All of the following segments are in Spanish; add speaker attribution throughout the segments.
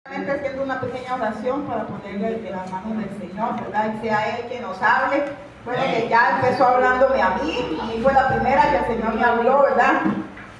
Speaker 1: Haciendo una pequeña oración para ponerle en las manos del Señor, ¿verdad? Y sea Él quien nos hable. Bueno, que ya empezó hablándome a mí fue la primera que el Señor me habló, ¿verdad?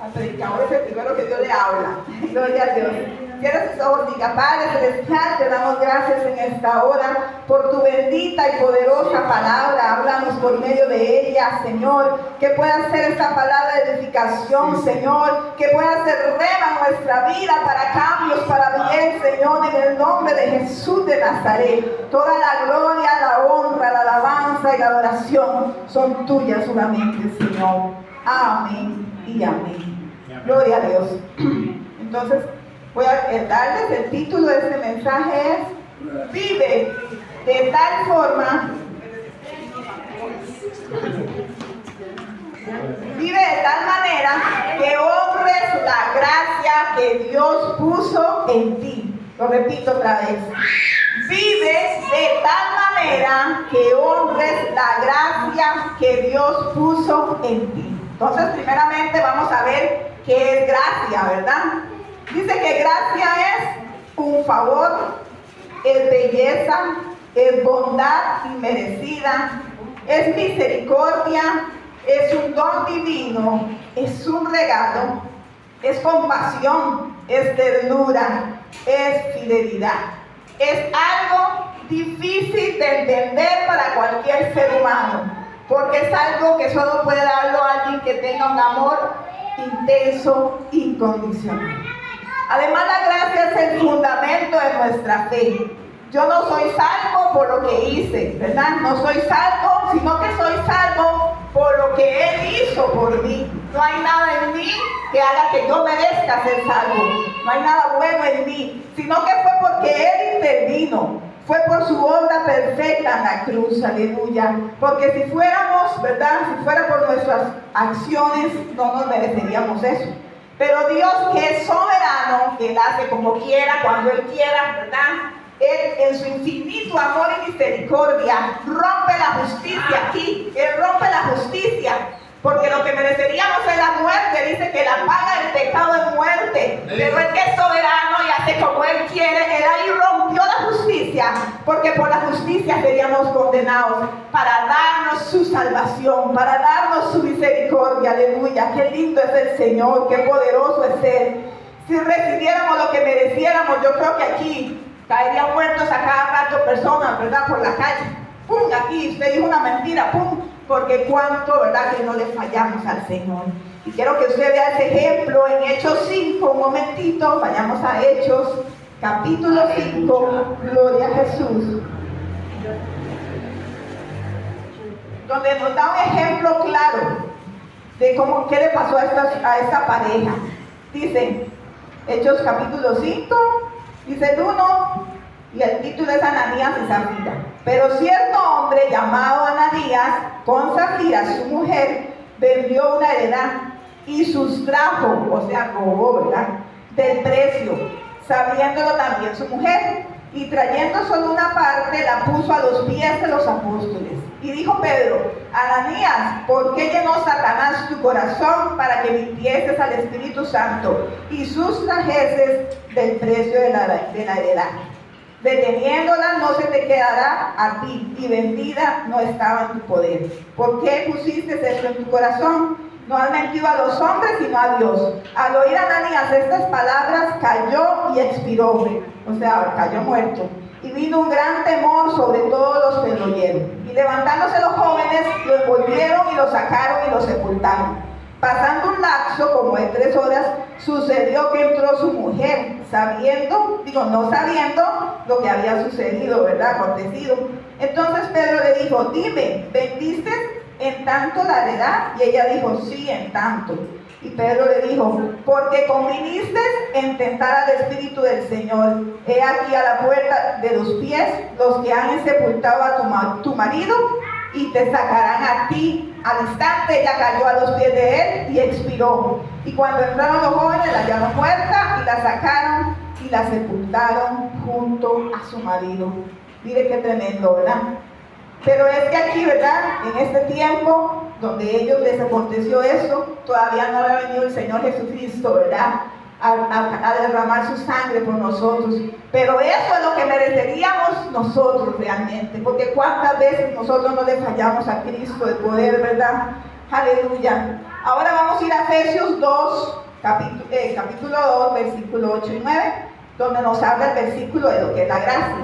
Speaker 1: Al predicador es el primero que Dios le habla. Gloria a Dios. Cierra sus ojos, diga: Padre Celestial, te damos gracias en esta hora por tu bendita y poderosa palabra. Háblanos por medio de ella, Señor, que pueda ser esta palabra de edificación, Señor, que pueda ser rema en nuestra vida para cambios, para bien, Señor, en el nombre de Jesús de Nazaret. Toda la gloria, la honra, la alabanza y la adoración son tuyas solamente, Señor. Amén y amén. Gloria a Dios. Entonces, voy a darles el título de este mensaje: es vive de tal forma, vive de tal manera que honres la gracia que Dios puso en ti. Lo repito otra vez: vive de tal manera que honres la gracia que Dios puso en ti. Entonces, primeramente vamos a ver qué es gracia, ¿verdad? Dice que gracia es un favor, es belleza, es bondad inmerecida, es misericordia, es un don divino, es un regalo, es compasión, es ternura, es fidelidad. Es algo difícil de entender para cualquier ser humano, porque es algo que solo puede darlo alguien que tenga un amor intenso, incondicional. Además, la gracia es el fundamento de nuestra fe. Yo no soy salvo por lo que hice, ¿verdad? No soy salvo, sino que soy salvo por lo que Él hizo por mí. No hay nada en mí que haga que yo merezca ser salvo. No hay nada bueno en mí, sino que fue porque Él intervino. Fue por su obra perfecta en la cruz, aleluya. Porque si fuéramos, ¿verdad? Si fuera por nuestras acciones, no nos mereceríamos eso. Pero Dios, que es soberano, que Él hace como quiera, cuando Él quiera, ¿verdad? Él, en su infinito amor y misericordia, rompe la justicia aquí. Él rompe la justicia. Porque lo que mereceríamos es la muerte. Dice que la paga del pecado es muerte. Pero Él, que es soberano y hace como Él quiere, Él ahí rompió la justicia. Porque por la justicia seríamos condenados. Para darnos su salvación, para darnos su misericordia. Aleluya. Qué lindo es el Señor, qué poderoso es Él. Si recibiéramos lo que mereciéramos, yo creo que aquí caerían muertos a cada rato personas, ¿verdad? Por la calle. ¡Pum! Aquí usted dijo una mentira. ¡Pum! Porque cuánto, ¿verdad?, que no le fallamos al Señor. Y quiero que usted vea ese ejemplo en Hechos 5, un momentito. Vayamos a Hechos, capítulo 5, gloria a Jesús. Donde nos da un ejemplo claro de cómo, qué le pasó a esta pareja. Dice, Hechos capítulo 5, dice el 1, y el título es Ananías y Zafira. Pero cierto hombre llamado Ananías, con Zafira su mujer, vendió una heredad y sustrajo, o sea, robó, ¿verdad?, del precio, sabiéndolo también su mujer, y trayendo solo una parte, la puso a los pies de los apóstoles. Y dijo Pedro: Ananías, ¿por qué llenó Satanás tu corazón para que mintieses al Espíritu Santo y sustrajeses del precio de la heredad? Deteniéndola no se te quedará a ti, y vendida no estaba en tu poder. ¿Por qué pusiste esto en tu corazón? No has mentido a los hombres, sino a Dios. Al oír Ananías estas palabras, cayó y expiró, o sea, cayó muerto. Y vino un gran temor sobre todos los que lo oyeron. Y levantándose los jóvenes, lo envolvieron y lo sacaron y lo sepultaron. Pasando un lapso como de 3 horas, sucedió que entró su mujer, no sabiendo lo que había sucedido, ¿verdad?, acontecido. Entonces Pedro le dijo: dime, ¿vendiste en tanto la heredad? Y ella dijo: sí, en tanto. Y Pedro le dijo: porque conviniste en tentar al Espíritu del Señor. He aquí a la puerta de los pies los que han sepultado a tu marido, y te sacarán a ti. Al instante ella cayó a los pies de él y expiró. Y cuando entraron los jóvenes, la hallaron muerta y la sacaron y la sepultaron junto a su marido. Mire qué tremendo, ¿verdad? Pero es que aquí, ¿verdad?, en este tiempo donde ellos les aconteció eso, todavía no había venido el Señor Jesucristo, ¿verdad? a derramar su sangre por nosotros. Pero eso es lo que mereceríamos nosotros realmente, porque cuántas veces nosotros no le fallamos a Cristo de poder, ¿verdad? Aleluya. Ahora vamos a ir a Efesios 2, capítulo 2, versículo 8 y 9, donde nos habla el versículo de lo que es la gracia.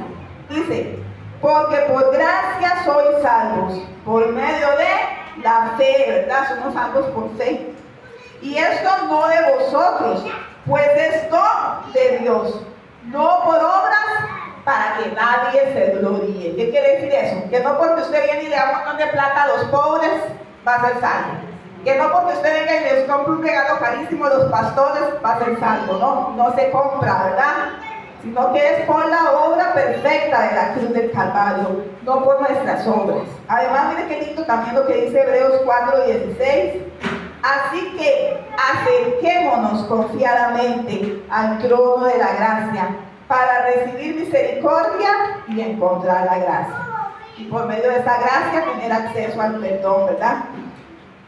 Speaker 1: Dice: porque por gracia sois salvos, por medio de la fe, ¿verdad? Somos salvos por fe. Y esto no de vosotros, pues es don de Dios, no por obras, para que nadie se gloríe. ¿Qué quiere decir eso? Que no porque usted viene y le da un montón de plata a los pobres, va a ser salvo. Que no porque usted venga y les compre un regalo carísimo a los pastores, va a ser salvo. No se compra, ¿verdad? Sino que es por la obra perfecta de la cruz del Calvario, no por nuestras obras. Además, mire qué lindo también lo que dice Hebreos 4:16. Así que acerquémonos confiadamente al trono de la gracia para recibir misericordia y encontrar la gracia. Y por medio de esa gracia tener acceso al perdón, ¿verdad?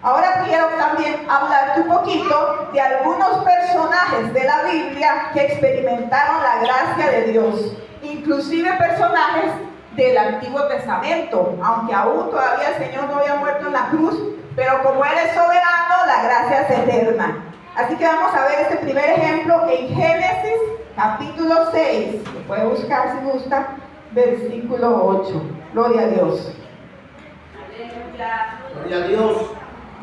Speaker 1: Ahora quiero también hablarte un poquito de algunos personajes de la Biblia que experimentaron la gracia de Dios, inclusive personajes del Antiguo Testamento, aunque aún todavía el Señor no había muerto en la cruz, pero como Él es soberano, la gracia es eterna. Así que vamos a ver este primer ejemplo en Génesis capítulo 6, lo puede buscar si gusta, versículo 8. Gloria a Dios.
Speaker 2: Gloria a Dios.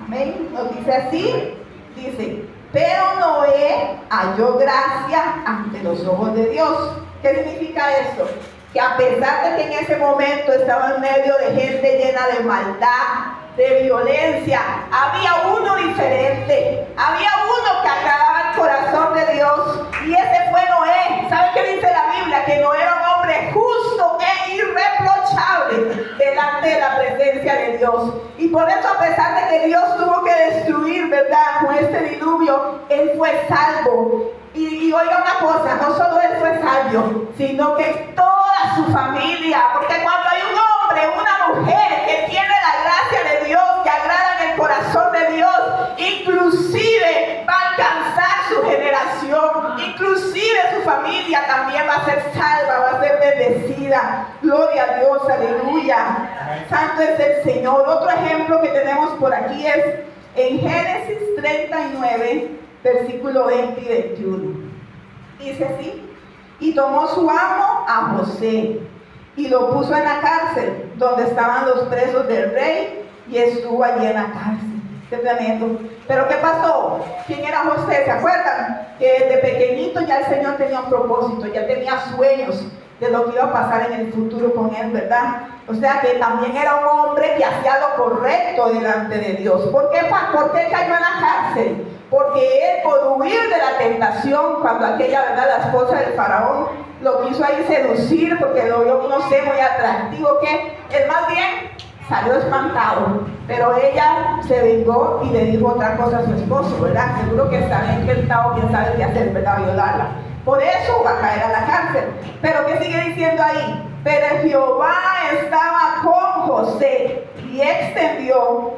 Speaker 1: Amén. Nos dice así, dice: pero Noé halló gracia ante los ojos de Dios. ¿Qué significa esto? Que a pesar de que en ese momento estaba en medio de gente llena de maldad, de violencia, había uno diferente, había uno que agradaba el corazón de Dios, y ese fue Noé. ¿Sabe qué dice la Biblia? Que Noé era un hombre justo e irreprochable delante de la presencia de Dios. Y por eso, a pesar de que Dios tuvo que destruir, ¿verdad?, con este diluvio, él fue salvo. Y oiga una cosa, no solo él fue salvo, sino que toda su familia, porque cuando hay un hombre, una mujer que tiene la gracia de Dios, que agrada en el corazón de Dios, inclusive va a alcanzar su generación, inclusive su familia también va a ser salva, va a ser bendecida. Gloria a Dios, aleluya. Santo es el Señor. Otro ejemplo que tenemos por aquí es en Génesis 39, versículo 20 y 21. Dice así: y tomó su amo a José y lo puso en la cárcel donde estaban los presos del rey, y estuvo allí en la cárcel. Qué tremendo. Pero ¿qué pasó? ¿Quién era José? ¿Se acuerdan? Que desde pequeñito ya el Señor tenía un propósito, ya tenía sueños de lo que iba a pasar en el futuro con él, ¿verdad? O sea que también era un hombre que hacía lo correcto delante de Dios. ¿Por qué cayó en la cárcel? Porque él, por huir de la tentación, cuando aquella, ¿verdad?, la esposa del faraón lo quiso ahí seducir porque lo vio, no sé, muy atractivo, que él más bien salió espantado, pero ella se vengó y le dijo otra cosa a su esposo, ¿verdad? Seguro que está intentado, quién sabe qué hacer, ¿verdad?, violarla. Por eso va a caer a la cárcel. Pero ¿qué sigue diciendo ahí? Pero Jehová estaba con José y extendió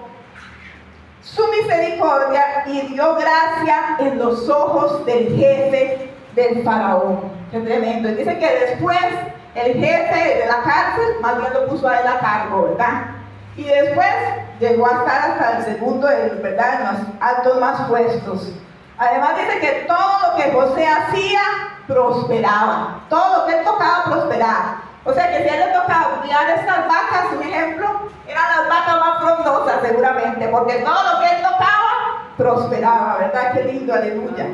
Speaker 1: su misericordia y dio gracia en los ojos del jefe del faraón. Qué tremendo. Y dice que después el jefe de la cárcel más bien lo puso a él a cargo, ¿verdad? Y después llegó a estar hasta el segundo, ¿verdad?, en los altos más puestos. Además dice que todo lo que José hacía prosperaba. Todo lo que él tocaba prosperaba. O sea que si a él le tocaba cuidar estas vacas, un ejemplo, eran las vacas más frondosas seguramente, porque todo lo que él tocaba prosperaba, ¿verdad? Qué lindo, aleluya.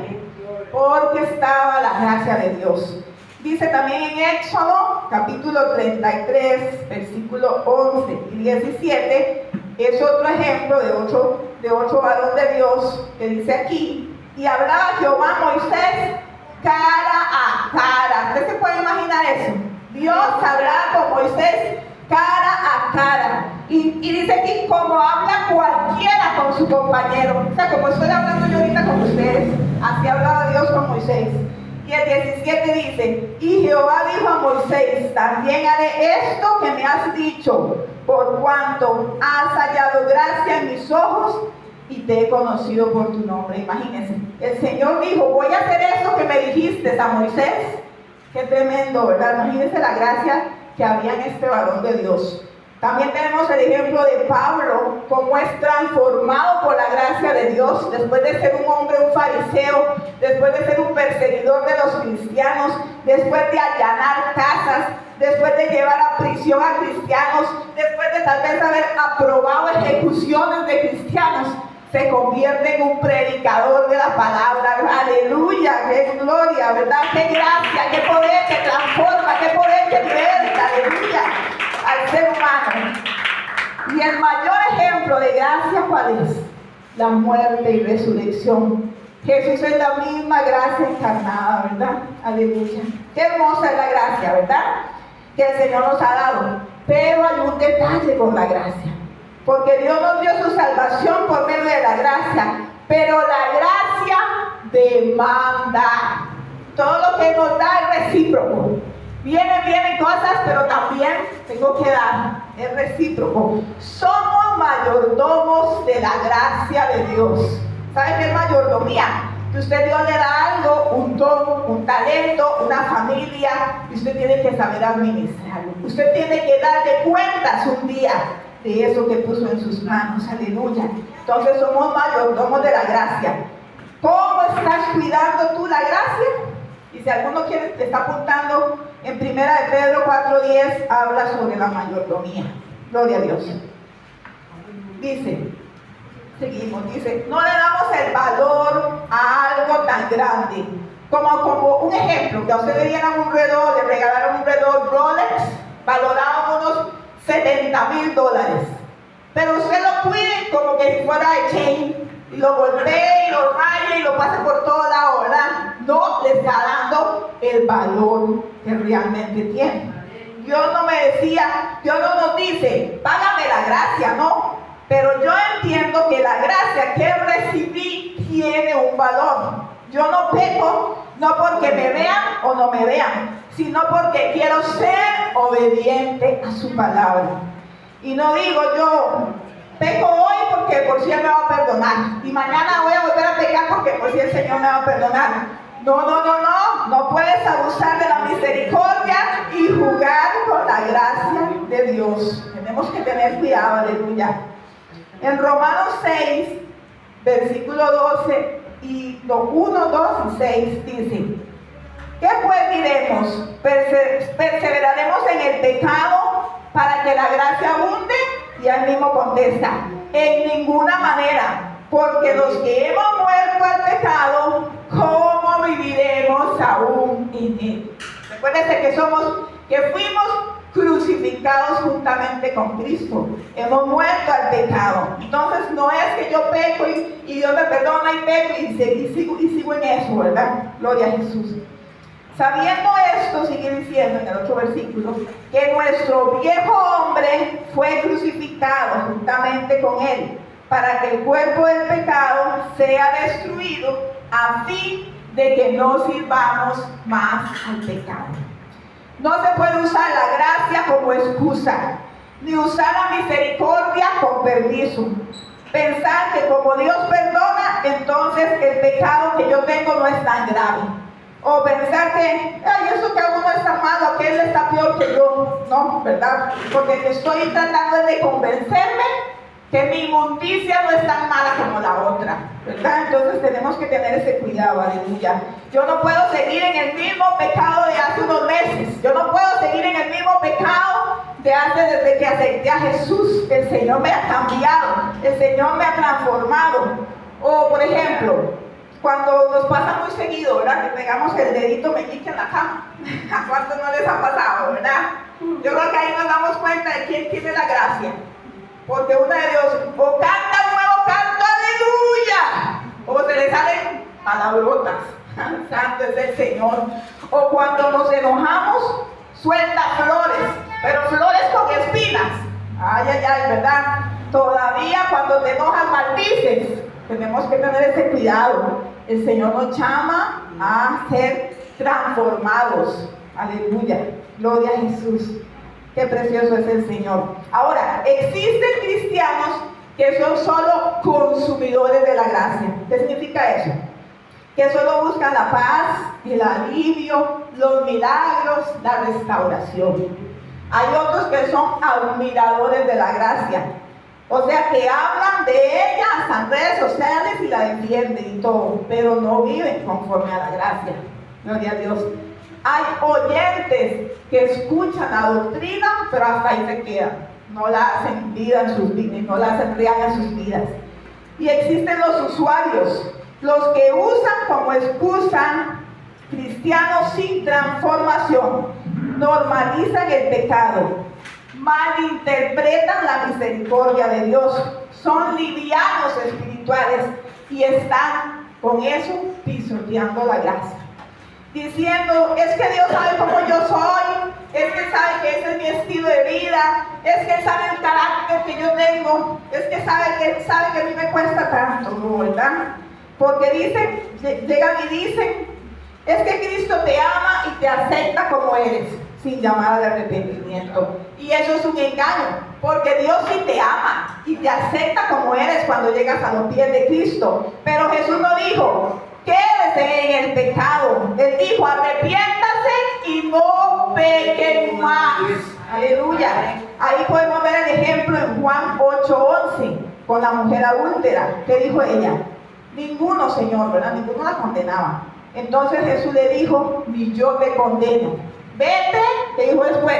Speaker 1: Porque estaba la gracia de Dios. Dice también en Éxodo, capítulo 33, versículo 11 y 17, es otro ejemplo de otro varón de Dios que dice aquí: y hablaba Jehová a Moisés cara a cara. ¿Usted se puede imaginar eso? Dios hablaba con Moisés cara a cara. Y dice aquí, como habla cualquiera con su compañero. O sea, como estoy hablando yo ahorita con ustedes, así hablaba Dios con Moisés. Y el 17 dice: y Jehová dijo a Moisés: también haré esto que me has dicho, por cuanto has hallado gracia en mis ojos, y te he conocido por tu nombre. Imagínense, el Señor dijo, voy a hacer eso que me dijiste a Moisés. Qué tremendo, ¿verdad? Imagínense la gracia que había en este varón de Dios. También tenemos el ejemplo de Pablo, cómo es transformado por la gracia de Dios, después de ser un hombre, un fariseo, después de ser un perseguidor de los cristianos, después de allanar casas, después de llevar a prisión a cristianos, después de tal vez haber aprobado ejecuciones de cristianos, se convierte en un predicador de la palabra. Aleluya, qué gloria, ¿verdad? Qué gracia, qué poder que transforma, qué poder que liberta, aleluya, al ser humano. Y el mayor ejemplo de gracia, ¿cuál es? La muerte y resurrección. Jesús es la misma gracia encarnada, ¿verdad? Aleluya. Qué hermosa es la gracia, ¿verdad? Que el Señor nos ha dado. Pero hay un detalle con la gracia. Porque Dios nos dio su salvación por medio de la gracia. Pero la gracia demanda. Todo lo que nos da es recíproco. Vienen cosas, pero también tengo que dar. Es recíproco. Somos mayordomos de la gracia de Dios. ¿Sabe qué es mayordomía? Que usted Dios le da algo, un don, un talento, una familia, y usted tiene que saber administrarlo. Usted tiene que darle cuentas un día de eso que puso en sus manos. Aleluya. Entonces somos mayordomos de la gracia. ¿Cómo estás cuidando tú la gracia? Y si alguno quiere, te está apuntando, en 1 de Pedro 4:10 habla sobre la mayordomía. Gloria a Dios. Dice, seguimos, dice, no le damos el valor a algo tan grande. Como un ejemplo, que a usted le dieran un reloj, le regalaron un reloj Rolex, valorado unos $70,000. Pero usted lo cuide como que si fuera de chain, y lo golpee, y lo raye, y lo pase por todo lado, ¿verdad? No le está dando el valor que realmente tiene. Dios no me decía, Dios no nos dice, págame la gracia, no. Pero yo entiendo que la gracia que recibí tiene un valor. Yo no peco, no porque me vean o no me vean, sino porque quiero ser obediente a su palabra. Y no digo yo, peco hoy porque por si Él me va a perdonar. Y mañana voy a volver a pecar porque por si el Señor me va a perdonar. No puedes abusar de la misericordia y jugar con la gracia de Dios. Tenemos que tener cuidado, aleluya. En Romanos 6, versículo 12, y 1, 2 y 6 dice, ¿qué pues diremos? ¿Perseveraremos en el pecado para que la gracia abunde? Y él mismo contesta, en ninguna manera, porque los que hemos muerto al pecado, ¿cómo viviremos aún en él? Recuérdense que fuimos crucificados juntamente con Cristo. Hemos muerto al pecado. Entonces no es que yo peco y Dios me perdona y peco y sigo en eso, ¿verdad? Gloria a Jesús. Sabiendo esto, sigue diciendo en el 8 versículo, que nuestro viejo hombre fue crucificado juntamente con él, para que el cuerpo del pecado sea destruido, a fin de que no sirvamos más al pecado. No se puede usar la gracia como excusa, ni usar la misericordia con permiso. Pensar que como Dios perdona, entonces el pecado que yo tengo no es tan grave. O pensar que, ay, eso que hago no está malo, aquel está peor que yo. No, ¿verdad? Porque estoy tratando de convencerme que mi inmundicia no es tan mala como la otra, ¿verdad? Entonces tenemos que tener ese cuidado, aleluya. Yo no puedo seguir en el mismo pecado de hace unos meses. Yo no puedo seguir en el mismo pecado desde que acepté a Jesús. El Señor me ha cambiado, el Señor me ha transformado. O, por ejemplo, cuando nos pasa muy seguido, ¿verdad? Que pegamos el dedito meñique en la cama. ¿A cuántos no les ha pasado, verdad? Yo creo que ahí nos damos cuenta de quién tiene la gracia. Porque uno de Dios o canta un nuevo canto, aleluya, o se le salen palabrotas, santo es el Señor. O cuando nos enojamos, suelta flores, pero flores con espinas. Ay, ¿verdad? Todavía cuando te enojas maldices. Tenemos que tener ese cuidado. El Señor nos llama a ser transformados. Aleluya, gloria a Jesús. Qué precioso es el Señor. Ahora, existen cristianos que son solo consumidores de la gracia. ¿Qué significa eso? Que solo buscan la paz, el alivio, los milagros, la restauración. Hay otros que son admiradores de la gracia, o sea que hablan de ella hasta en redes sociales y la defienden y todo, pero no viven conforme a la gracia. Gloria a Dios. Hay oyentes que escuchan la doctrina, pero hasta ahí se quedan. No la hacen vida en sus vidas, no la hacen real en sus vidas. Y existen los usuarios, los que usan como excusa cristianos sin transformación, normalizan el pecado, malinterpretan la misericordia de Dios, son livianos espirituales y están con eso pisoteando la gracia. Diciendo, es que Dios sabe cómo yo soy, es que sabe que ese es mi estilo de vida, es que Él sabe el carácter que yo tengo, es que sabe que a mí me cuesta tanto, ¿no? ¿Verdad? Porque dicen, llegan y dicen, es que Cristo te ama y te acepta como eres, sin llamar al arrepentimiento. Y eso es un engaño, porque Dios sí te ama y te acepta como eres cuando llegas a los pies de Cristo. Pero Jesús no dijo, quédese en el pecado. Él dijo, arrepiéntase y no pequen más. Aleluya. Ahí podemos ver el ejemplo en Juan 8:11, con la mujer adúltera. ¿Qué dijo ella? Ninguno, Señor, ¿verdad? Ninguno la condenaba. Entonces Jesús le dijo, ni yo te condeno. Vete, te dijo después,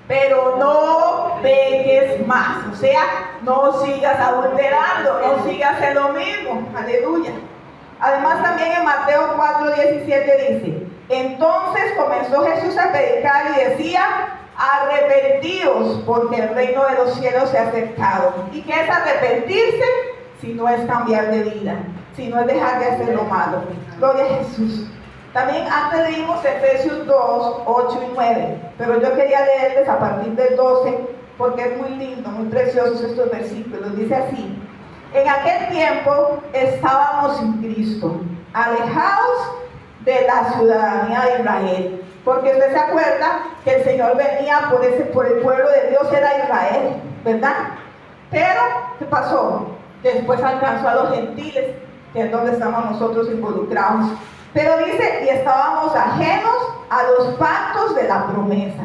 Speaker 1: pero no peques más. O sea, no sigas adulterando, no sigas en lo mismo. Aleluya. Además también en Mateo 4:17 dice, entonces comenzó Jesús a predicar y decía, arrepentíos porque el reino de los cielos se ha acercado. ¿Y qué es arrepentirse? Si no es cambiar de vida, si no es dejar de hacer lo malo. Gloria a Jesús. También antes leímos Efesios 2:8 y 9, pero yo quería leerles a partir del 12 porque es muy lindo, muy preciosos estos versículos. Dice así, en aquel tiempo estábamos sin Cristo, alejados de la ciudadanía de Israel, porque usted se acuerda que el Señor venía por el pueblo de Dios, era Israel, ¿verdad? Pero, ¿qué pasó? Después alcanzó a los gentiles, que es donde estamos nosotros involucrados. Pero dice, y estábamos ajenos a los pactos de la promesa,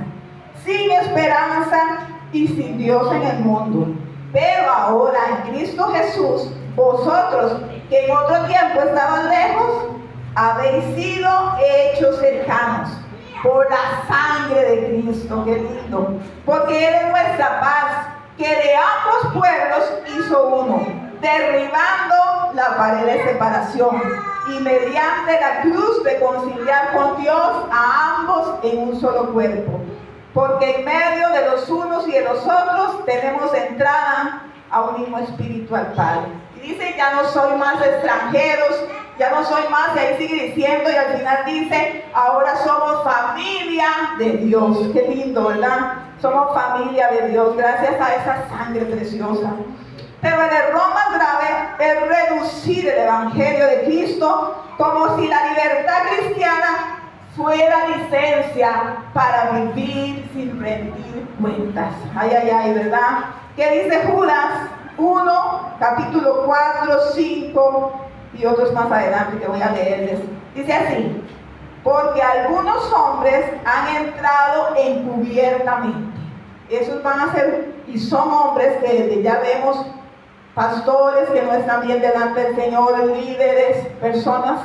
Speaker 1: sin esperanza y sin Dios en el mundo. Pero ahora en Cristo Jesús, vosotros que en otro tiempo estaban lejos, habéis sido hechos cercanos por la sangre de Cristo. Qué lindo. Porque Él es nuestra paz, que de ambos pueblos hizo uno, derribando la pared de separación y mediante la cruz reconciliar con Dios a ambos en un solo cuerpo. Porque en medio de los unos y de los otros tenemos entrada a un mismo espíritu al Padre. Y dice, ya no soy más extranjeros, ya no soy más, y ahí sigue diciendo, y al final dice, ahora somos familia de Dios. Qué lindo, ¿verdad? Somos familia de Dios, gracias a esa sangre preciosa. Pero el error más grave es reducir el Evangelio de Cristo como si la libertad cristiana fuera licencia para vivir sin rendir cuentas. Ay, ay, ay, ¿verdad? ¿Qué dice Judas 1, capítulo 4, 5 y otros más adelante que voy a leerles? Dice así, porque algunos hombres han entrado encubiertamente. Esos van a ser, y son hombres que desde ya vemos, pastores que no están bien delante del Señor, líderes, personas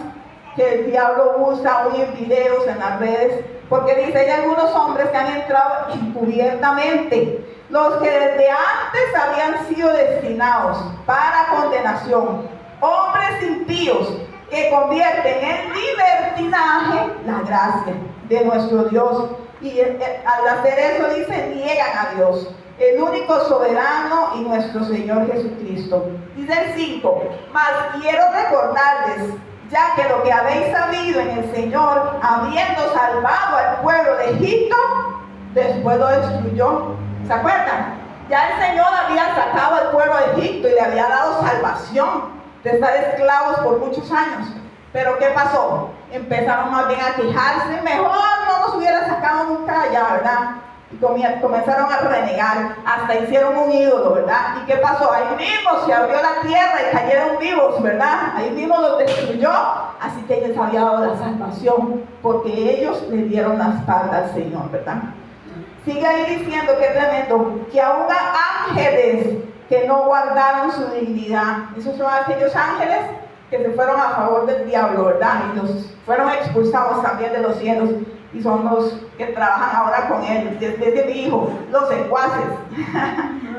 Speaker 1: que el diablo usa hoy en videos en las redes, porque dice, hay algunos hombres que han entrado encubiertamente, los que desde antes habían sido destinados para condenación, hombres impíos que convierten en libertinaje la gracia de nuestro Dios, y al hacer eso dice, niegan a Dios, el único soberano y nuestro Señor Jesucristo. Dice el 5, mas quiero recordarles, ya que lo que habéis sabido en el Señor, habiendo salvado al pueblo de Egipto, después lo destruyó. ¿Se acuerdan? Ya el Señor había sacado al pueblo de Egipto y le había dado salvación de estar esclavos por muchos años. Pero ¿qué pasó? Empezaron más bien a quejarse, mejor no nos hubiera sacado nunca allá, ¿verdad? y comenzaron a renegar, hasta hicieron un ídolo, ¿verdad? ¿Y qué pasó? Ahí mismo se abrió la tierra y cayeron vivos, ¿verdad? Ahí mismo los destruyó, así que les había dado la salvación, porque ellos le dieron la espalda al Señor, ¿verdad? Sigue ahí diciendo que es tremendo, que aún ángeles que no guardaron su dignidad. Esos son aquellos ángeles que se fueron a favor del diablo, ¿verdad? Y los fueron expulsados también de los cielos. Y son los que trabajan ahora con él, desde mi hijo, los secuaces.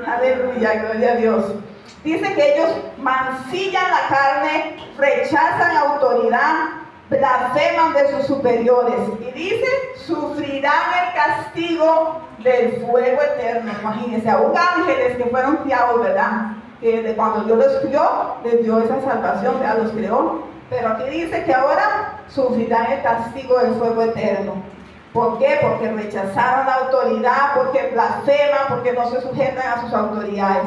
Speaker 1: Aleluya, gloria a Dios. Dice que ellos mancillan la carne, rechazan autoridad, blasfeman de sus superiores. Y dice, sufrirán el castigo del fuego eterno. Imagínense, aún ángeles que fueron criados, ¿verdad? Que de cuando Dios los crió, les dio esa salvación, ya los creó. Pero aquí dice que ahora sufrirán el castigo del fuego eterno. ¿Por qué? Porque rechazaron la autoridad, porque blasfeman, porque no se sujetan a sus autoridades.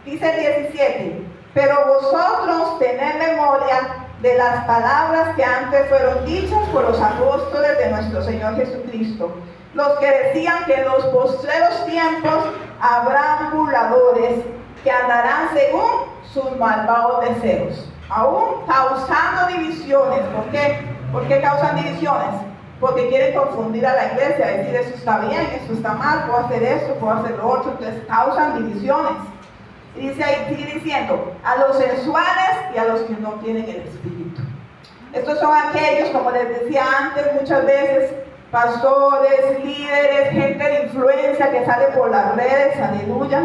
Speaker 1: Dice el 17, pero vosotros tened memoria de las palabras que antes fueron dichas por los apóstoles de nuestro Señor Jesucristo, los que decían que en los postreros tiempos habrán burladores que andarán según sus malvados deseos, aún causando divisiones. ¿Por qué? ¿Por qué causan divisiones? Porque quieren confundir a la iglesia, decir eso está bien, eso está mal, puedo hacer esto, puedo hacer lo otro, entonces causan divisiones. Y dice ahí, sigue diciendo, a los sensuales y a los que no tienen el Espíritu. Estos son aquellos, como les decía antes, muchas veces, pastores, líderes, gente de influencia que sale por las redes, aleluya,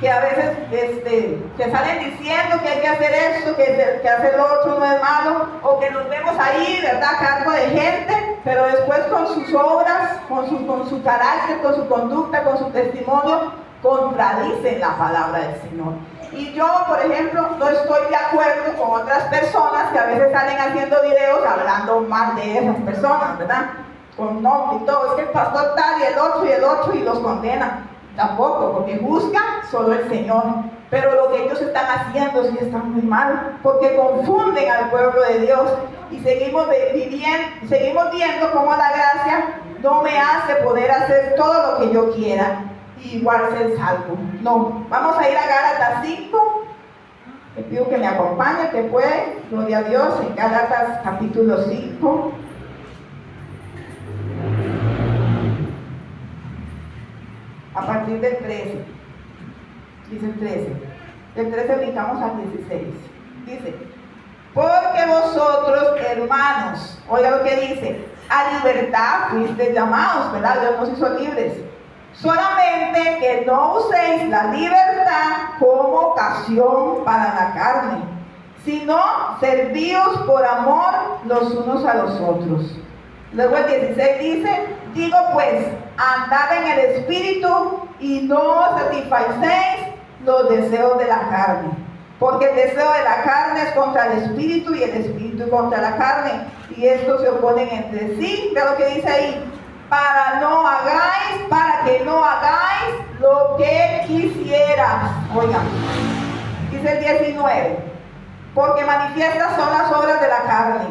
Speaker 1: que a veces que salen diciendo que hay que hacer esto, que hacer lo otro no es malo, o que nos vemos ahí, ¿verdad?, a cargo de gente, pero después con sus obras, con su carácter, con su conducta, con su testimonio, contradicen la palabra del Señor. Y yo, por ejemplo, no estoy de acuerdo con otras personas que a veces salen haciendo videos hablando mal de esas personas, ¿verdad?, con nombre y todo. Es que el pastor tal y el otro y los condenan. Tampoco, porque juzga solo el Señor. Pero lo que ellos están haciendo sí está muy mal, porque confunden al pueblo de Dios. Y seguimos viendo cómo la gracia no me hace poder hacer todo lo que yo quiera y igual ser salvo. No, vamos a ir a Gálatas 5. Le pido que me acompañe, que puede, gloria a Dios, en Gálatas capítulo 5. A partir del 13, dice el 13, del 13 brincamos al 16, dice, porque vosotros, hermanos, oiga lo que dice, a libertad fuisteis llamados, ¿verdad? Dios nos hizo libres, solamente que no uséis la libertad como ocasión para la carne, sino servíos por amor los unos a los otros. Luego el 16 dice, digo pues, andad en el Espíritu y no satisfacéis los deseos de la carne. Porque el deseo de la carne es contra el Espíritu y el Espíritu contra la carne. Y estos se oponen entre sí. Ve lo que dice ahí. Para que no hagáis lo que quisieras. Oigan, dice el 19. Porque manifiestas son las obras de la carne: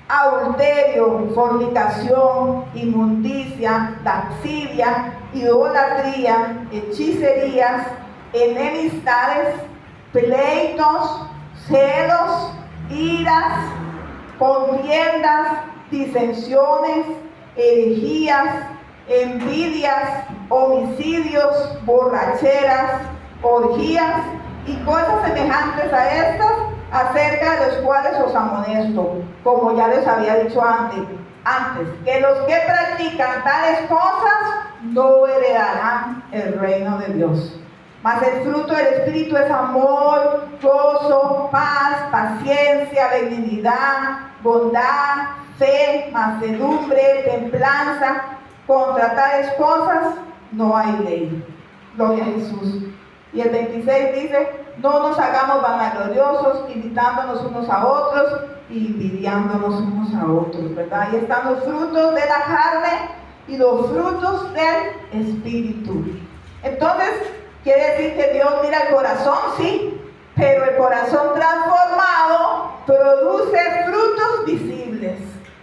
Speaker 1: adulterio, fornicación, inmundicia, lascivia, idolatría, hechicerías, enemistades, pleitos, celos, iras, contiendas, disensiones, herejías, envidias, homicidios, borracheras, orgías y cosas semejantes a estas, acerca de los cuales os amonesto, como ya les había dicho antes, que los que practican tales cosas no heredarán el reino de Dios. Mas el fruto del Espíritu es amor, gozo, paz, paciencia, benignidad, bondad, fe, mansedumbre, templanza. Contra tales cosas no hay ley. Gloria a Jesús. Y el 26 dice, no nos hagamos vanagloriosos, imitándonos unos a otros y envidiándonos unos a otros, ¿verdad? Ahí están los frutos de la carne y los frutos del Espíritu. Entonces, quiere decir que Dios mira el corazón, sí, pero el corazón transformado produce frutos visibles.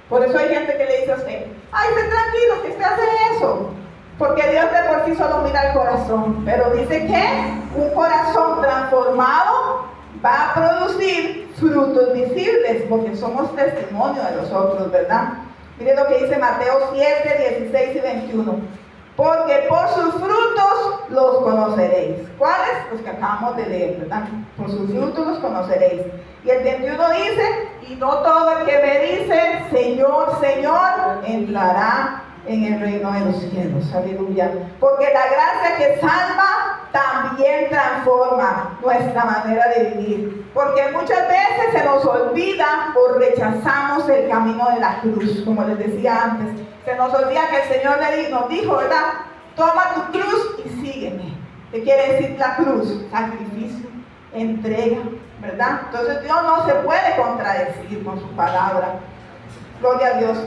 Speaker 1: Por eso hay gente que le dice a usted, ay, esté tranquilo, que usted hace eso, porque Dios así solo mira el corazón, pero dice que un corazón transformado va a producir frutos visibles, porque somos testimonio de los otros, ¿verdad? Miren lo que dice Mateo 7, 16 y 21. Porque por sus frutos los conoceréis. ¿Cuáles? Los que acabamos de leer, ¿verdad? Por sus frutos los conoceréis. Y el 21 dice, y no todo el que me dice, Señor, Señor, entrará en el reino de los cielos. Aleluya. Porque la gracia que salva también transforma nuestra manera de vivir. Porque muchas veces se nos olvida o rechazamos el camino de la cruz, como les decía antes. Se nos olvida que el Señor nos dijo, ¿verdad? Toma tu cruz y sígueme. ¿Qué quiere decir la cruz? Sacrificio, entrega, ¿verdad? Entonces Dios no se puede contradecir con su palabra. Gloria a Dios.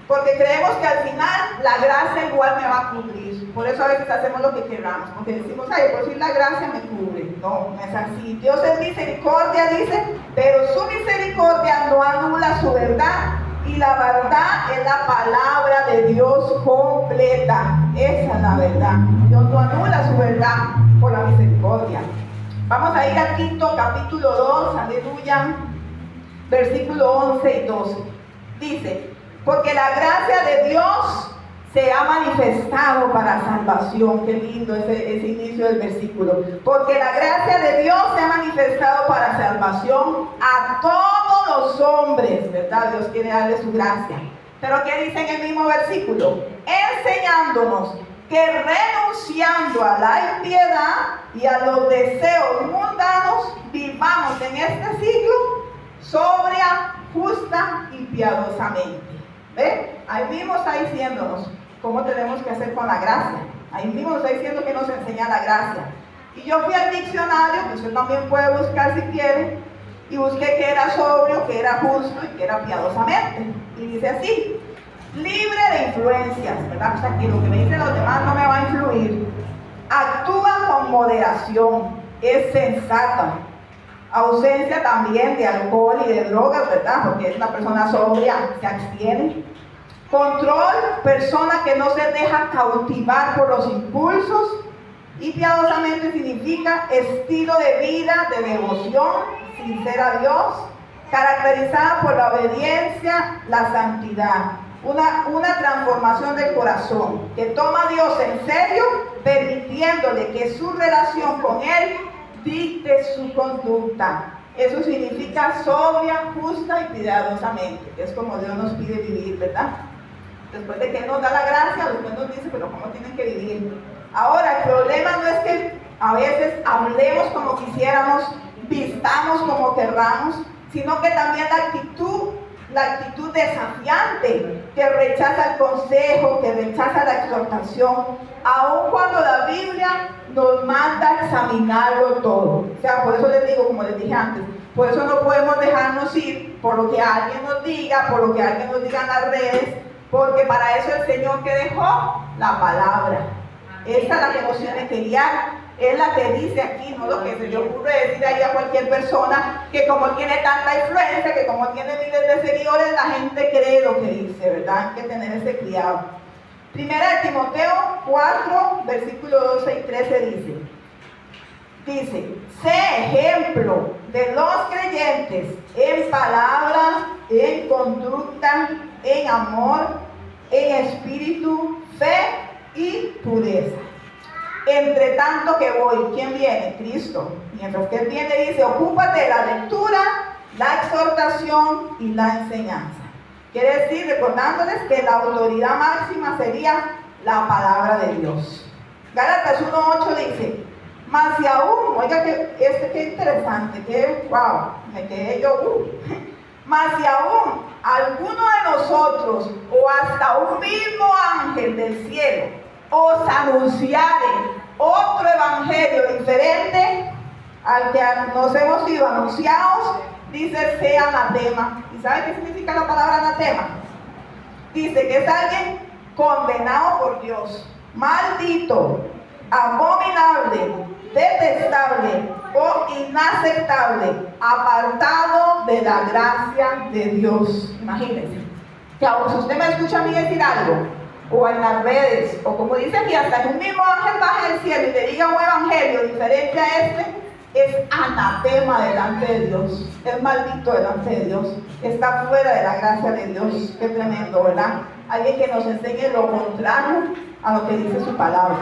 Speaker 1: Porque creemos que al final la gracia igual me va a cubrir. Por eso a veces hacemos lo que queramos. Porque decimos, ay, por si la gracia me cubre. No, no es así. Dios es misericordia, dice, pero su misericordia no anula su verdad. Y la verdad es la palabra de Dios completa. Esa es la verdad. Dios no anula su verdad por la misericordia. Vamos a ir al Tito capítulo 2, aleluya, versículo 11 y 12. Dice, porque la gracia de Dios se ha manifestado para salvación. Qué lindo ese inicio del versículo. Porque la gracia de Dios se ha manifestado para salvación a todos los hombres, ¿verdad? Dios quiere darle su gracia. Pero ¿qué dice en el mismo versículo? Enseñándonos que renunciando a la impiedad y a los deseos mundanos, vivamos en este siglo sobria, justa y piadosamente. ¿Ve? Ahí mismo está diciéndonos cómo tenemos que hacer con la gracia. Ahí mismo está diciendo que nos enseña la gracia. Y yo fui al diccionario, que usted también puede buscar si quiere, y busqué que era sobrio, que era justo y que era piadosamente. Y dice así, libre de influencias, ¿verdad? O sea, que lo que me dicen los demás no me va a influir. Actúa con moderación, es sensata. Ausencia también de alcohol y de drogas, ¿verdad? Porque es una persona sobria, se abstiene. Control, persona que no se deja cautivar por los impulsos. Y piadosamente significa estilo de vida, de devoción, sincera a Dios, caracterizada por la obediencia, la santidad. Una transformación del corazón, que toma a Dios en serio, permitiéndole que su relación con Él dicte su conducta. Eso significa sobria, justa y piadosamente, que es como Dios nos pide vivir, ¿verdad? Después de que Él nos da la gracia, después nos dice, pero ¿cómo tienen que vivir? Ahora, el problema no es que a veces hablemos como quisiéramos, vistamos como querramos, sino que también la actitud desafiante, que rechaza el consejo, que rechaza la exhortación, aun cuando la Biblia nos manda a examinarlo todo. O sea, por eso les digo, como les dije antes, por eso no podemos dejarnos ir por lo que alguien nos diga, por lo que alguien nos diga en las redes, porque para eso el Señor que dejó la palabra. Esta es la que nos tiene que guiar. Es la que dice aquí, no lo que se le ocurre decir ahí a cualquier persona, que como tiene tanta influencia, que como tiene miles de seguidores, la gente cree lo que dice, ¿verdad? Hay que tener ese cuidado. Primera de Timoteo 4, versículos 12 y 13 dice, sé ejemplo de los creyentes en palabra, en conducta, en amor, en espíritu, fe y pureza. Entre tanto que voy, ¿quién viene? Cristo. Mientras que Él viene, dice, ocúpate de la lectura, la exhortación y la enseñanza. Quiere decir, recordándoles que la autoridad máxima sería la palabra de Dios. Gálatas 1:8 dice, mas si aún, oiga qué interesante, que wow, me quedé yo, mas si aún alguno de nosotros o hasta un mismo ángel del cielo os anunciare otro evangelio diferente al que nos hemos sido anunciados, dice sea anatema. ¿Y sabe qué significa la palabra anatema? Dice que es alguien condenado por Dios, maldito, abominable, detestable o inaceptable, apartado de la gracia de Dios. Imagínense que si usted me escucha a mí decir algo o en las redes, o como dice aquí, hasta que un mismo ángel baje del cielo y le diga un evangelio diferente a este, es anatema delante de Dios, es maldito delante de Dios, está fuera de la gracia de Dios. Qué tremendo, ¿verdad? Alguien que nos enseñe lo contrario a lo que dice su palabra.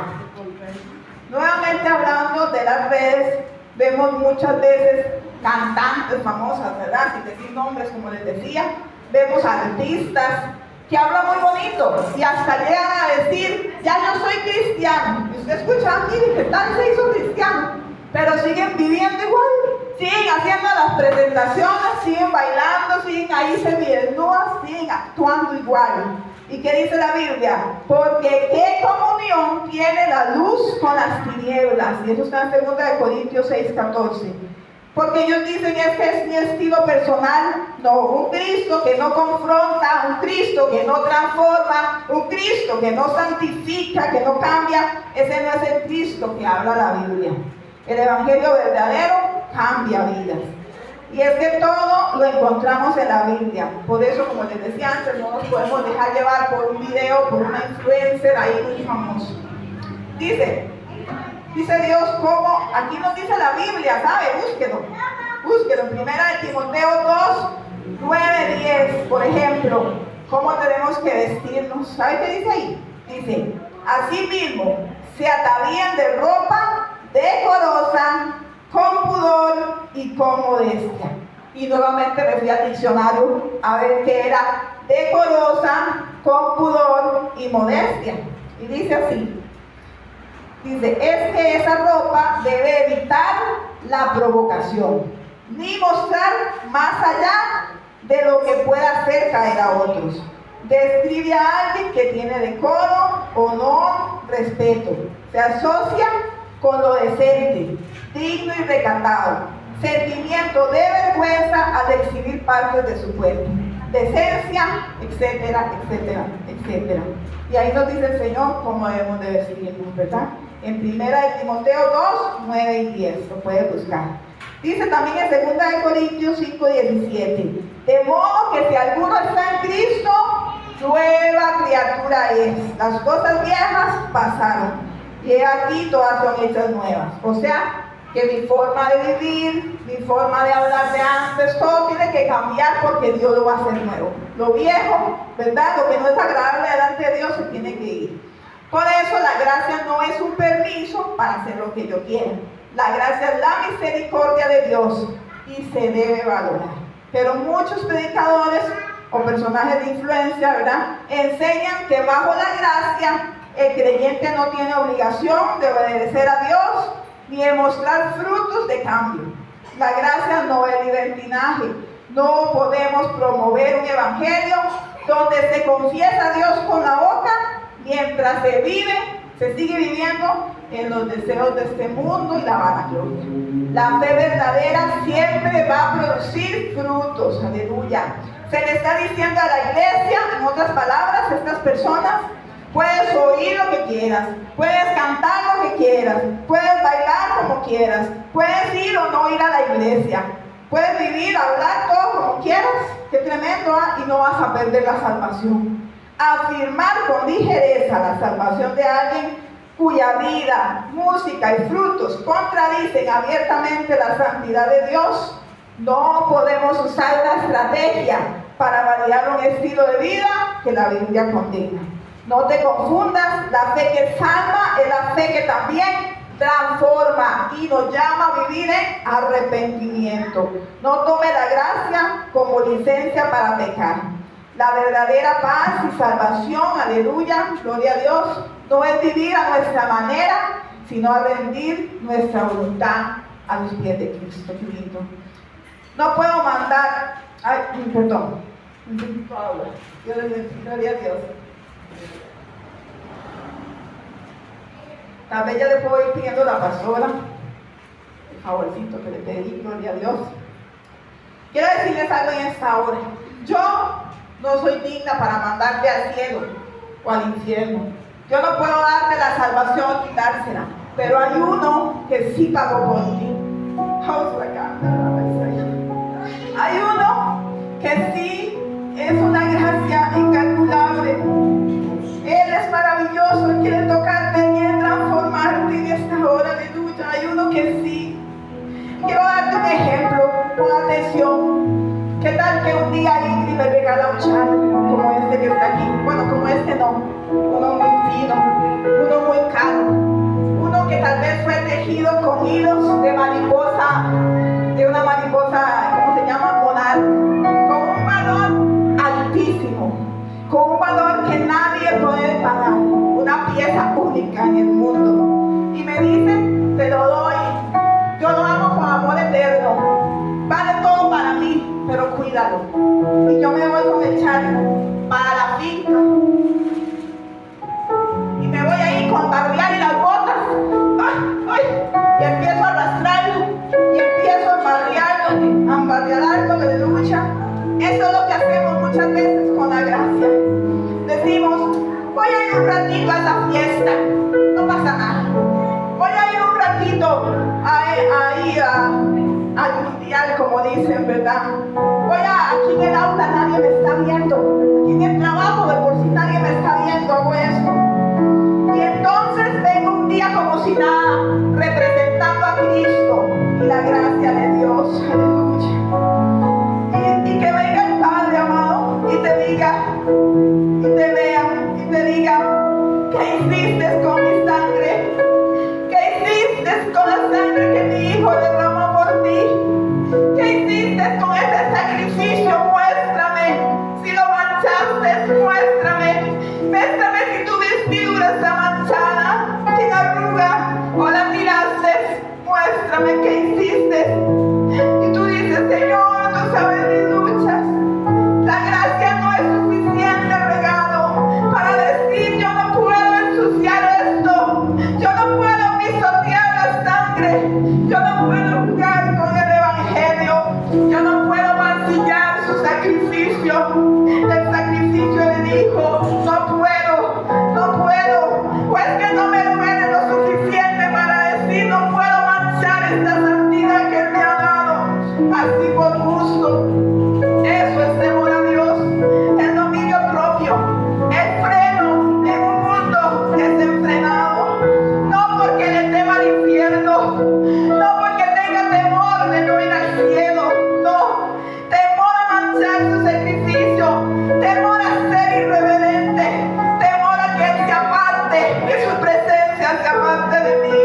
Speaker 1: Nuevamente hablando de las redes, vemos muchas veces cantantes famosas, ¿verdad? Sin decir nombres, como les decía, vemos artistas que hablan muy bonito y hasta llegan a decir, ya yo soy cristiano. Y usted escucha aquí, ¿qué tal se hizo cristiano? Pero siguen viviendo igual, siguen haciendo las presentaciones, siguen bailando, siguen ahí semidesnudas, siguen actuando igual. ¿Y qué dice la Biblia? Porque ¿qué comunión tiene la luz con las tinieblas? Y eso está en 2 Corintios 6:14. Porque ellos dicen, es que es mi estilo personal. No, un Cristo que no confronta, un Cristo que no transforma, un Cristo que no santifica, que no cambia, ese no es el Cristo que habla la Biblia. El evangelio verdadero cambia vidas. Y es que todo lo encontramos en la Biblia. Por eso, como les decía antes, no nos podemos dejar llevar por un video, por una influencer ahí muy famoso. Dice Dios, como aquí nos dice la Biblia, ¿sabe? Búsquelo. Primera de Timoteo 2, 9, 10, por ejemplo. ¿Cómo tenemos que vestirnos? ¿Sabe qué dice ahí? Dice, asimismo, se atavían de ropa decorosa, con pudor y con modestia. Y nuevamente me fui al diccionario a ver qué era decorosa, con pudor y modestia. Y dice así, dice, es que esa ropa debe evitar la provocación, ni mostrar más allá de lo que pueda hacer caer a otros. Describe a alguien que tiene decoro, honor, respeto. Se asocia con lo decente, digno y recatado, sentimiento de vergüenza al exhibir partes de su cuerpo, decencia, etcétera, etcétera, etcétera. Y ahí nos dice el Señor cómo debemos de vestirnos, ¿verdad? En 1 Timoteo 2, 9 y 10, lo puede buscar. Dice también en 2 Corintios 5, 17, de modo que si alguno está en Cristo, nueva criatura es. Las cosas viejas pasaron, y aquí todas son hechas nuevas. O sea, que mi forma de vivir, mi forma de hablar de antes, todo tiene que cambiar porque Dios lo va a hacer nuevo. Lo viejo, ¿verdad? Lo que no es agradable delante de Dios se tiene que ir. Por eso la gracia no es un permiso para hacer lo que yo quiera. La gracia es la misericordia de Dios y se debe valorar. Pero muchos predicadores o personajes de influencia, ¿verdad?, enseñan que bajo la gracia el creyente no tiene obligación de obedecer a Dios ni de mostrar frutos de cambio. La gracia no es libertinaje. No podemos promover un evangelio donde se confiesa a Dios con la boca mientras se sigue viviendo en los deseos de este mundo y la vanagloria. La fe verdadera siempre va a producir frutos. Aleluya. Se le está diciendo a la iglesia, en otras palabras, estas personas, puedes oír lo que quieras, puedes cantar lo que quieras, puedes bailar como quieras, puedes ir o no ir a la iglesia, puedes vivir, hablar todo como quieras, qué tremendo, y no vas a perder la salvación. Afirmar con ligereza la salvación de alguien cuya vida, música y frutos contradicen abiertamente la santidad de Dios, no podemos usar la estrategia para validar un estilo de vida que la Biblia condena. No te confundas, la fe que salva es la fe que también transforma y nos llama a vivir en arrepentimiento. No tome la gracia como licencia para pecar. La verdadera paz y salvación, aleluya, gloria a Dios, no es vivir a nuestra manera, sino a rendir nuestra voluntad a los pies de Cristo. Qué lindo. No puedo mandar, perdón, gloria a Dios. Tal vez ya le puedo ir pidiendo a la pastora el favorcito que le pedí, gloria a Dios. Quiero decirles algo en esta hora. Yo no soy digna para mandarte al cielo o al infierno. Yo no puedo darte la salvación y quitársela, pero hay uno que sí pagó por ti. Hay uno que sí es una gracia incalculable. Él poderoso, Él quiere tocarte, Él quiere transformarte en esta hora, aleluya. Hay uno que sí. Quiero darte un ejemplo, pon atención. ¿Qué tal que un día Ingrid me regala un chal como este que está aquí? Bueno, como este no, uno muy fino, uno muy caro, uno que tal vez fue tejido con hilos de mariposa, de una mariposa, ¿cómo se llama? Monarca, con un valor altísimo, con un valor que nadie puede pagar, una pieza única en el mundo. Y me dice, te lo doy, yo lo amo con amor eterno, vale todo para mí, pero cuídalo. Y yo me voy con el chal para la finca y me voy ahí con barrial y las botas, y empiezo a arrastrarlo y empiezo a barriarlo, aleluya. Eso es lo que hacemos muchas veces con la gracia. Decimos, voy a ir un ratito a esa fiesta, no pasa nada. Voy a ir un ratito al mundial, como dicen, ¿verdad? Aquí en el aula nadie me está viendo. Aquí en el trabajo de por sí nadie me está viendo, hago esto. Y entonces vengo un día como si nada, representando a Cristo y la gracia de Dios, aleluya. Y que venga el Padre amado y te diga, y te vea, y te diga, ¿qué hiciste con mi sangre? ¿Qué hiciste con la sangre que mi Hijo derramó por ti? ¿Qué hiciste con ese sacrificio? Muéstrame. Si lo manchaste, muéstrame. Muéstrame si tu vestidura está manchada, sin arruga, o la tiraste. Muéstrame qué hiciste. Y tú dices, Señor, tú sabes mis luchas. La gracia no es suficiente regalo para decir, yo no puedo ensuciar esto. Yo no puedo pisotear la sangre. Yo no puedo jugar con el Evangelio. Yo no puedo mancillar su sacrificio. El sacrificio del Hijo. No puedo. Pues que no me duele lo suficiente para decir, no puedo manchar esta santidad que me ha dado. Así por gusto. Eso es temor a Dios. El dominio propio. El freno en un mundo desenfrenado. No porque le tema al infierno. No porque tenga temor de no ir al cielo. No. Temor a manchar su sacrificio. Temor a ser irreverente. Temor a que Él se aparte, que su presencia se aparte de mí.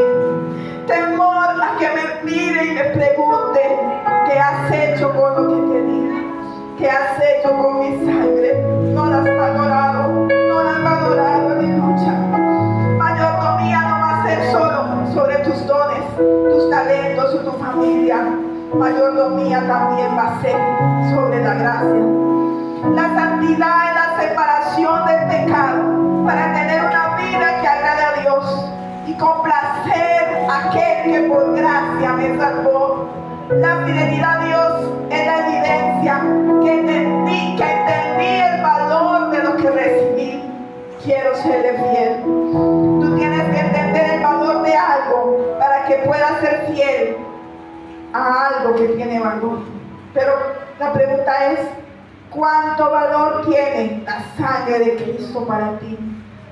Speaker 1: Temor a que me mire y me pregunte, ¿qué has hecho con lo que te di? ¿Qué has hecho con mi sangre? No la has valorado, aleluya. Mayordomía no va a ser solo sobre tus dones, tus talentos o tu familia. Mayordomía también va a ser sobre la gracia. La santidad es la separación del pecado para tener una vida que agrade a Dios y complacer a aquel que por gracia me salvó. La fidelidad a Dios es la evidencia que entendí el valor de lo que recibí. Quiero serle fiel. Tú tienes que entender el valor de algo para que puedas ser fiel a algo que tiene valor. Pero la pregunta es, ¿cuánto valor tiene la sangre de Cristo para ti?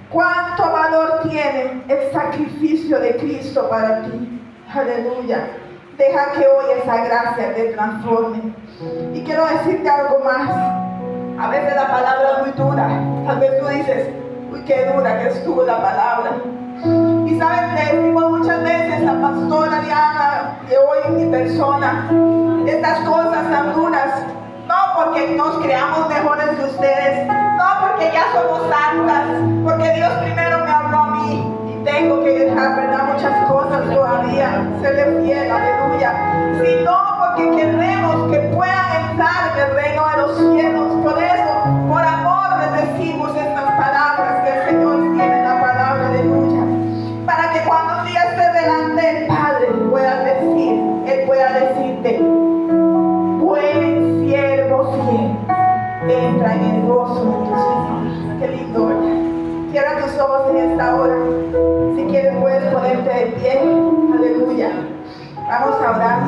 Speaker 1: ¿Cuánto valor tiene el sacrificio de Cristo para ti? Aleluya. Deja que hoy esa gracia te transforme. Y quiero decirte algo más. A veces la palabra es muy dura. Tal vez tú dices, uy, qué dura que estuvo la palabra. Y sabes, le decimos muchas veces a pastora Diana, de hoy en mi persona, estas cosas tan duras. No porque nos creamos mejores que ustedes, no porque ya somos santas, porque Dios primero me habló a mí y tengo que dejar, ¿verdad? Muchas cosas todavía, serle fiel, aleluya. Sino porque queremos que puedan entrar en el reino de los cielos. Por eso, por amor les decimos estas palabras que el Señor tiene en la palabra, aleluya. Para que cuando un día estés delante del Padre Él pueda decirte, buen siervo fiel, entra en el gozo de tu Señor. Qué lindo, ¿verdad? Cierra tus ojos en esta hora. Si quieres puedes ponerte de pie. Aleluya. Vamos a orar.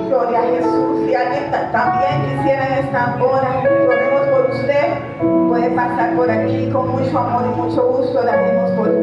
Speaker 1: Gloria a Jesús. Si alguien también quisiera en esta hora, oremos por usted, puede pasar por aquí con mucho amor y mucho gusto daremos por